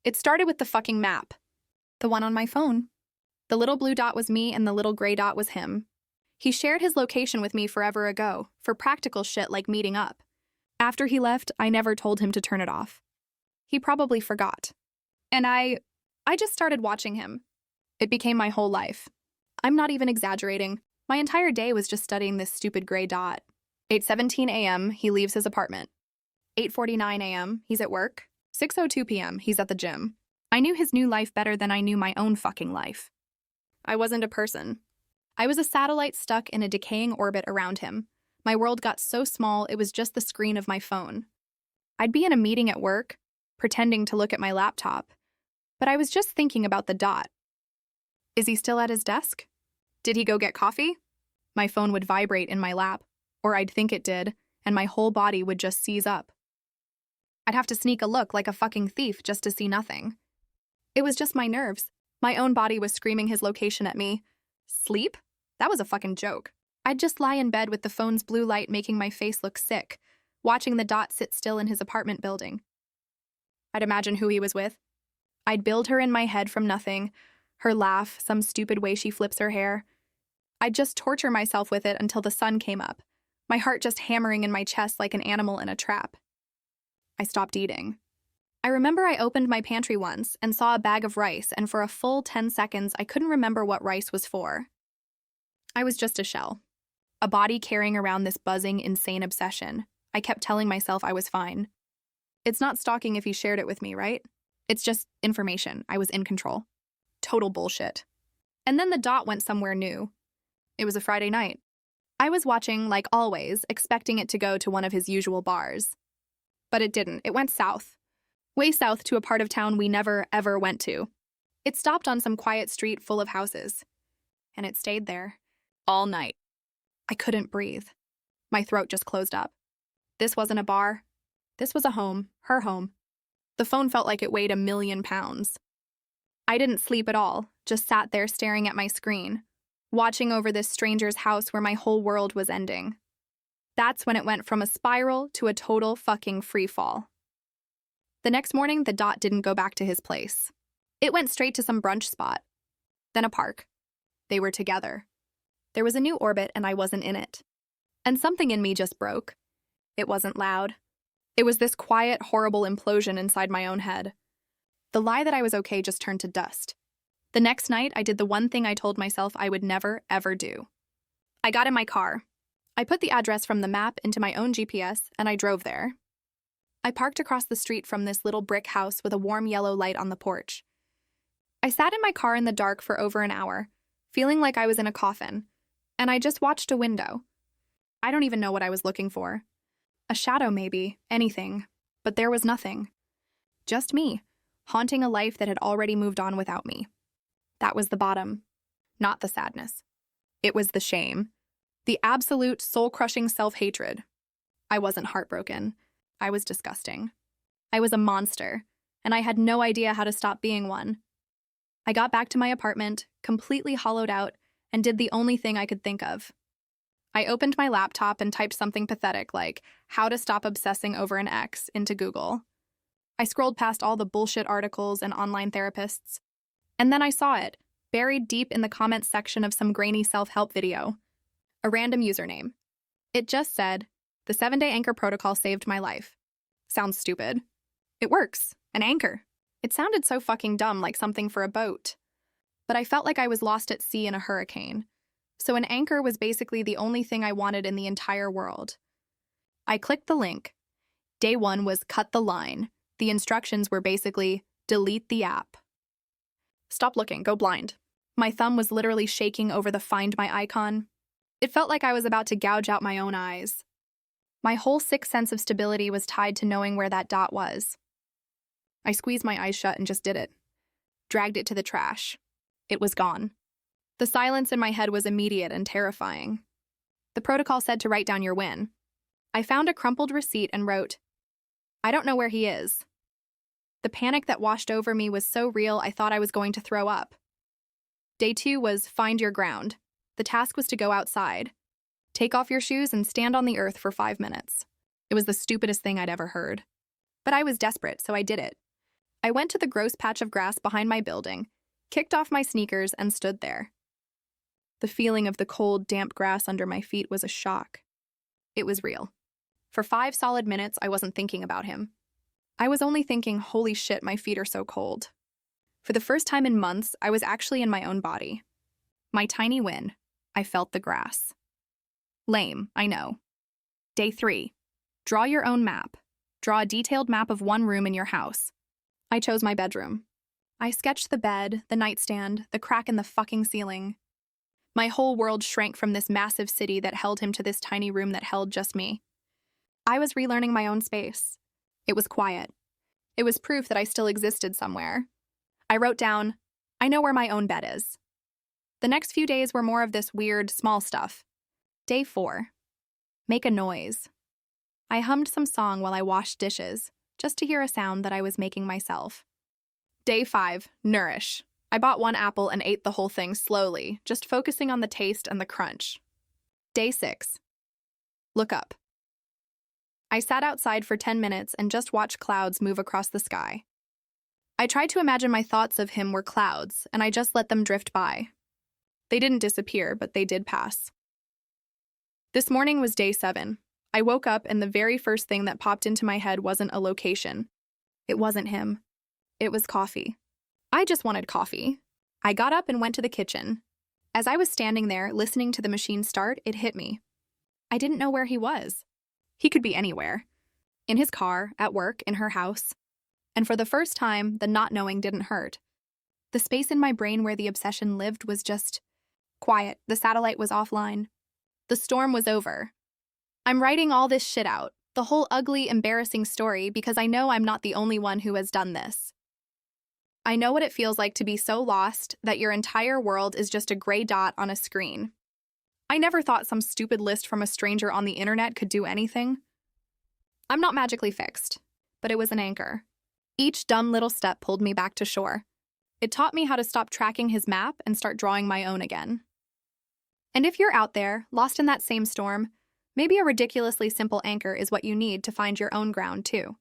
It started with the fucking map. The one on my phone. The little blue dot was me and the little gray dot was him. He shared his location with me forever ago, for practical shit like meeting up. After he left, I never told him to turn it off. He probably forgot. And I just started watching him. It became my whole life. I'm not even exaggerating. My entire day was just studying this stupid gray dot. 8:17 a.m., he leaves his apartment. 8:49 a.m., he's at work. 6:02 p.m., he's at the gym. I knew his new life better than I knew my own fucking life. I wasn't a person. I was a satellite stuck in a decaying orbit around him. My world got so small it was just the screen of my phone. I'd be in a meeting at work, pretending to look at my laptop, but I was just thinking about the dot. Is he still at his desk? Did he go get coffee? My phone would vibrate in my lap, or I'd think it did, and my whole body would just seize up. I'd have to sneak a look like a fucking thief just to see nothing. It was just my nerves. My own body was screaming his location at me. Sleep? That was a fucking joke. I'd just lie in bed with the phone's blue light making my face look sick, watching the dot sit still in his apartment building. I'd imagine who he was with. I'd build her in my head from nothing, her laugh, some stupid way she flips her hair. I'd just torture myself with it until the sun came up, my heart just hammering in my chest like an animal in a trap. I stopped eating. I remember I opened my pantry once and saw a bag of rice, and for a full 10 seconds I couldn't remember what rice was for. I was just a shell. A body carrying around this buzzing, insane obsession. I kept telling myself I was fine. It's not stalking if he shared it with me, right? It's just information. I was in control. Total bullshit. And then the dot went somewhere new. It was a Friday night. I was watching, like always, expecting it to go to one of his usual bars. But it didn't. It went south. Way south to a part of town we never, ever went to. It stopped on some quiet street full of houses. And it stayed there. All night. I couldn't breathe. My throat just closed up. This wasn't a bar. This was a home. Her home. The phone felt like it weighed 1,000,000 pounds. I didn't sleep at all, just sat there staring at my screen, watching over this stranger's house where my whole world was ending. That's when it went from a spiral to a total fucking free fall. The next morning, the dot didn't go back to his place. It went straight to some brunch spot, then a park. They were together. There was a new orbit and I wasn't in it. And something in me just broke. It wasn't loud. It was this quiet, horrible implosion inside my own head. The lie that I was okay just turned to dust. The next night, I did the one thing I told myself I would never, ever do. I got in my car. I put the address from the map into my own GPS and I drove there. I parked across the street from this little brick house with a warm yellow light on the porch. I sat in my car in the dark for over an hour, feeling like I was in a coffin, and I just watched a window. I don't even know what I was looking for. A shadow maybe, anything, but there was nothing. Just me, haunting a life that had already moved on without me. That was the bottom, not the sadness. It was the shame, the absolute soul-crushing self-hatred. I wasn't heartbroken. I was disgusting. I was a monster, and I had no idea how to stop being one. I got back to my apartment, completely hollowed out, and did the only thing I could think of. I opened my laptop and typed something pathetic like, "How to stop obsessing over an ex," into Google. I scrolled past all the bullshit articles and online therapists, and then I saw it, buried deep in the comments section of some grainy self-help video. A random username. It just said, "The 7-day anchor protocol saved my life." Sounds stupid. It works. An anchor. It sounded so fucking dumb, like something for a boat. But I felt like I was lost at sea in a hurricane. So an anchor was basically the only thing I wanted in the entire world. I clicked the link. Day 1 was cut the line. The instructions were basically, delete the app. Stop looking, go blind. My thumb was literally shaking over the Find My icon. It felt like I was about to gouge out my own eyes. My whole sick sense of stability was tied to knowing where that dot was. I squeezed my eyes shut and just did it. Dragged it to the trash. It was gone. The silence in my head was immediate and terrifying. The protocol said to write down your win. I found a crumpled receipt and wrote, "I don't know where he is." The panic that washed over me was so real I thought I was going to throw up. Day 2 was find your ground. The task was to go outside. Take off your shoes and stand on the earth for 5 minutes. It was the stupidest thing I'd ever heard. But I was desperate, so I did it. I went to the gross patch of grass behind my building, kicked off my sneakers, and stood there. The feeling of the cold, damp grass under my feet was a shock. It was real. For 5 solid minutes, I wasn't thinking about him. I was only thinking, holy shit, my feet are so cold. For the first time in months, I was actually in my own body. My tiny win. I felt the grass. Lame, I know. Day 3. Draw your own map. Draw a detailed map of one room in your house. I chose my bedroom. I sketched the bed, the nightstand, the crack in the fucking ceiling. My whole world shrank from this massive city that held him to this tiny room that held just me. I was relearning my own space. It was quiet. It was proof that I still existed somewhere. I wrote down, I know where my own bed is. The next few days were more of this weird, small stuff. Day 4. Make a noise. I hummed some song while I washed dishes, just to hear a sound that I was making myself. Day 5. Nourish. I bought 1 apple and ate the whole thing slowly, just focusing on the taste and the crunch. Day 6. Look up. I sat outside for 10 minutes and just watched clouds move across the sky. I tried to imagine my thoughts of him were clouds, and I just let them drift by. They didn't disappear, but they did pass. This morning was day 7. I woke up and the very first thing that popped into my head wasn't a location. It wasn't him. It was coffee. I just wanted coffee. I got up and went to the kitchen. As I was standing there, listening to the machine start, it hit me. I didn't know where he was. He could be anywhere. In his car, at work, in her house. And for the first time, the not knowing didn't hurt. The space in my brain where the obsession lived was just quiet. The satellite was offline. The storm was over. I'm writing all this shit out, the whole ugly, embarrassing story, because I know I'm not the only one who has done this. I know what it feels like to be so lost that your entire world is just a gray dot on a screen. I never thought some stupid list from a stranger on the internet could do anything. I'm not magically fixed, but it was an anchor. Each dumb little step pulled me back to shore. It taught me how to stop tracking his map and start drawing my own again. And if you're out there, lost in that same storm, maybe a ridiculously simple anchor is what you need to find your own ground too.